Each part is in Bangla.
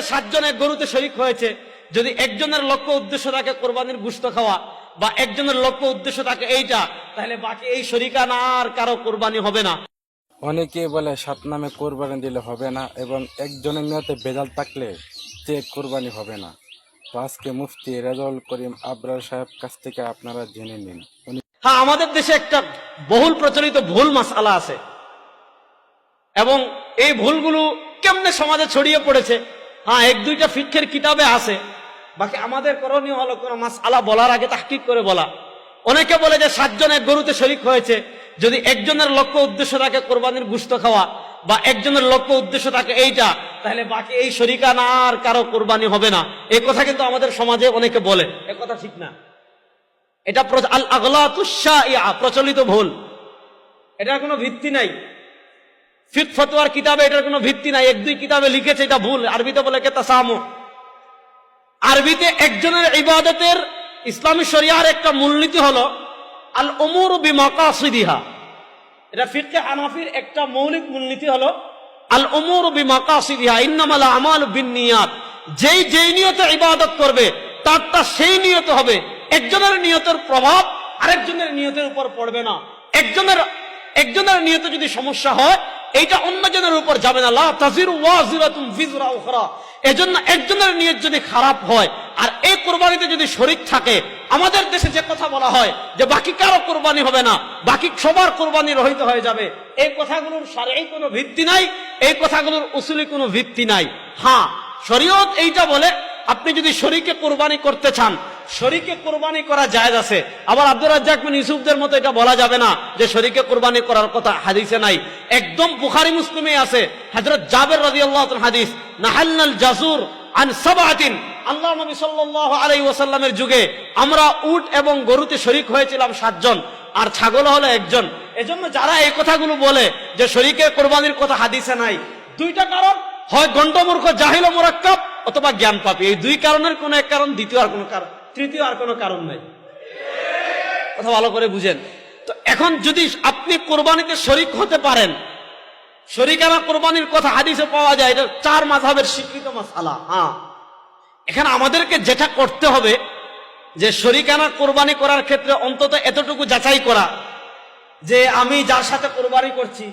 সাতজনের গরুতে শরীক হয়েছে, যদি একজনের লক্ষ্য উদ্দেশ্য থাকে কোরবানির গোশত খাওয়া বা একজনের লক্ষ্য উদ্দেশ্য থাকে এইটা, তাহলে বাকি এই শরীকানা আর কারো কোরবানি হবে না। অনেকে বলে সাত নামে কোরবানি দিলে হবে না এবং একজনের নিয়তে ভেজাল থাকলে যে কোরবানি হবে না। তো আজকে মুফতি রেজাউল করিম আবরার সাহেব কাছ থেকে আপনারা জেনে নিন। হ্যাঁ, আমাদের দেশে একটা বহুল প্রচলিত ভুল মাসআলা আছে এবং এই ভুলগুলো কেমনে সমাজে ছড়িয়ে পড়েছে। হ্যাঁ, এক দুইটা ফিকহের কিতাবে আছে, বাকি আমাদের করণীয় হলো কোন মাসআলা বলার আগে তাহকিক করে বলা। অনেকে বলে যে সাতজনের গরুতে শরীক হয়েছে, যদি একজনের লক্ষ্য উদ্দেশ্য থাকে কোরবানির গোশত খাওয়া বা একজনের লক্ষ্য উদ্দেশ্য থাকে এইটা, তাহলে বাকি এই শরীকানা আর কারো কোরবানি হবে না। এই কথা কিন্তু আমাদের সমাজে অনেকে বলে, এ কথা ঠিক না। এটা আল আগলাতুশ শাইআ, প্রচলিত ভুল। এটার কোনো ভিত্তি নাই। ফিকহ ফতোয়ার কিতাবে এটার কোনো ভিত্তি নাই। এক দুই কিতাবে লিখেছে এটা ভুল। আরবিতে বলে কে তাসামুহ। আরবিতে একজনের ইবাদতের ইসলামী শরিয়ার একটা মূলনীতি হলো আল উমুরু বিমাকাসিদিহা। এটা ফিকহে হানাফির একটা মৌলিক মূলনীতি হলো আল উমুরু বিমাকাসিদিহা ইন্নামাল আমালু বিন্নিয়াত। যেই নিয়তে ইবাদত করবে তারটা সেই নিয়ত হবে। একজনের নিয়তের প্রভাব আরেকজনের নিয়তের উপর পড়বে না। একজনের নিয়তে যদি সমস্যা হয় এইটা অন্যজনের উপর যাবে না। লা তাজিরু ওয়াজিরাতুন বিজরা উখরা। এজন্য একজনের নিয়ত যদি খারাপ হয় আর এই কোরবানিতে যদি শরীক থাকে, আমাদের দেশে যে কথা বলা হয় যে বাকি কারো কোরবানি হবে না, বাকি সবার কোরবানি রহিত হয়ে যাবে, এই কথাগুলোর শারঈ কোনো ভিত্তি নাই, এই কথাগুলোর উসুলি কোনো ভিত্তি নাই। হ্যাঁ, শরীয়ত এইটা বলে আপনি যদি শরীকে কোরবানি করতে চান, শরীকে কোরবানি করা জায়েজ আছে। আবার আব্দুর রাজ্জাক বিন ইউসুফদের মতো এটা বলা যাবে না যে শরীকে কোরবানি করার কথা হাদিসে নাই। একদম বুখারী মুসলিমে আছে হযরত জাবের রাদিয়াল্লাহু তাআলা হাদিস, নাহালনাল জাসুর আন সাবআতিন। আল্লাহ নবী সাল্লাল্লাহু আলাইহি ওয়াসাল্লামের যুগে আমরা উট এবং গরুতে শরীক হয়েছিলাম 7 জন, আর ছাগল হলো 1 জন। এজন্য যারা এই কথাগুলো বলে যে শরীকে কোরবানির কথা হাদিসে নাই, দুইটা কারণ, হয় গন্ডমূর্খ জাহিল ও মুরাক্কাব অথবা জ্ঞান পাপী। এই দুই কারণের কোন এক কারণ, দ্বিতীয় আর কোন কারণ, তৃতীয় আর কোনো কারণ নাই। কথা ভালো করে বুঝেন। তো এখন যদি আপনি কোরবানিতে শরীক হতে পারেন, শরীকানা কোরবানির কথা হাদিসে পাওয়া যায়, এটা 4 মাযহাবের স্বীকৃত মাসআলা। হ্যাঁ, এখানে আমাদেরকে যেটা করতে হবে যে শরীকানা কোরবানি করার ক্ষেত্রে অন্তত এতটুকু যাচাই করা যে আমি যার সাথে কোরবানি করছি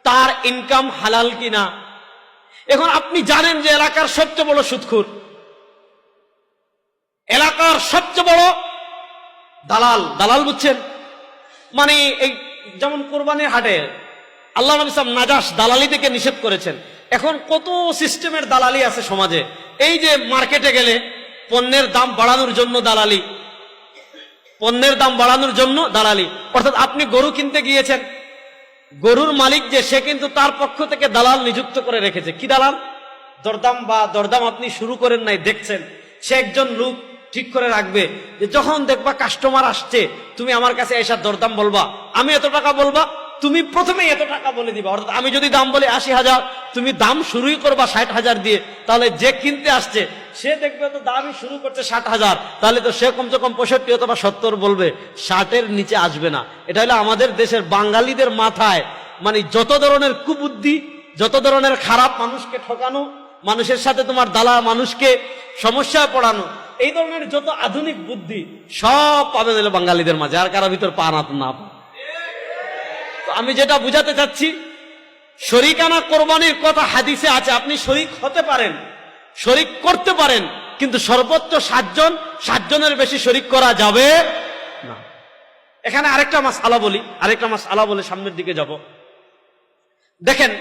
তার ইনকাম হালাল কিনা। এখন আপনি জানেন যে এলাকার সবচেয়ে বড় সুদখোর, এলাকার সবচেয়ে বড় দালাল বুঝছেন, মানে এই যেমন কোরবানির হাটে আল্লাহ নবী সাল্লাল্লাহু আলাইহি ওয়াসাল্লাম নাজাশ দালালি থেকে নিষেধ করেছেন। এখন কত সিস্টেমের দালালি আছে সমাজে। এই যে মার্কেটে গেলে পণ্যের দাম বাড়ানোর জন্য দালালি, পণ্যের দাম বাড়ানোর জন্য দালালি। অর্থাৎ আপনি গরু কিনতে গিয়েছেন, গরুর মালিক যে সে কিন্তু তার পক্ষ থেকে দালাল নিযুক্ত করে রেখেছে। কি দালাল? দরদাম আপনি শুরু করেন নাই, দেখছেন, সে একজন লোক ঠিক করে রাখবে যে যখন দেখবা কাস্টমার আসছে তুমি আমার কাছে এসে দরদাম বলবা, আমি এত টাকা বলবা, তুমি প্রথমে এত টাকা বলে দিবা। অর্থাৎ আমি যদি দাম বলি 80,000, তুমি দাম শুরুই করবা 60,000 দিয়ে, তাহলে যে কিনতে আসছে সে দেখবে তো দামই শুরু করছে 60,000, তাহলে তো সে কমসে কম 65 অথবা 70 বলবে, 60-এর নিচে আসবে না। এটা হলো আমাদের দেশের বাঙালিদের মাথায় মানে যত ধরনের কুবুদ্ধি, যত ধরনের খারাপ, মানুষকে ঠকানো, মানুষের সাথে তোমার দালাল, মানুষকে সমস্যায় পড়ানো, এই ধরনের যত আধুনিক বুদ্ধি সব পাবে দিল বাঙালিদের মাঝে, আর কারো ভিতর পা না। আমি যেটা বুঝাতে চাচ্ছি, শরীকানা কোরবানির কথা হাদিসে আছে। আপনি শরীক হতে পারেন, শরীক করতে পারেন, কিন্তু সর্বোচ্চ 7 জন, 7 জনের বেশি শরীক করা যাবে না। এখানে আরেকটা মাসআলা বলি সামনের দিকে যাব। দেখেন,